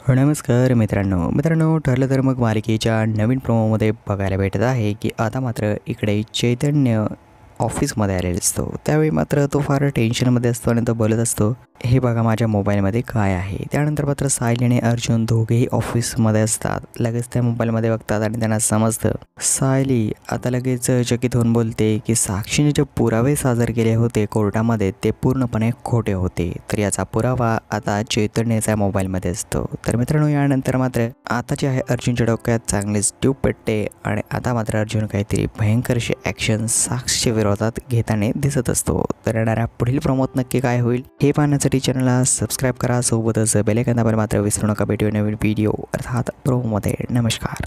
नमस्कार मित्रांनो ठरलं तर मग मालिकेच्या नवीन प्रोमोमध्ये बघायला भेटत आहे की आता मात्र इकडे चैतन्य ऑफिसमध्ये आलेला असतो। त्यावेळी मात्र तो फार टेन्शनमध्ये असतो आणि तो बोलत असतो, हे बघा माझ्या मोबाईलमध्ये काय आहे। त्यानंतर मात्र सायली आणि अर्जुन दोघेही ऑफिसमध्ये असतात। लगेच त्या मोबाईलमध्ये बघतात आणि त्यांना समजतं। सायली आता लगेच चकित होऊन बोलते की साक्षीने जे पुरावे सादर केले होते कोर्टामध्ये ते पूर्णपणे खोटे होते। तर याचा पुरावा आता चैतन्याच्या मोबाईलमध्ये असतो। तर मित्रांनो यानंतर मात्र आता जे आहे अर्जुनच्या डोक्यात चांगलीच ट्यूब पेटते आणि आता मात्र अर्जुन काहीतरी भयंकरशी ॲक्शन साक्षीच्या विरोधात घेताना दिसत असतो। तर येणाऱ्या पुढील प्रोमोत नक्की काय होईल हे पाहण्यासाठी चॅनलला सबस्क्राईब करा, सोबतच बेल आयकॉन दाबायला मात्र विसरू नका। भेटूया नवीन व्हिडिओ अर्थात प्रोमोमध्ये। नमस्कार।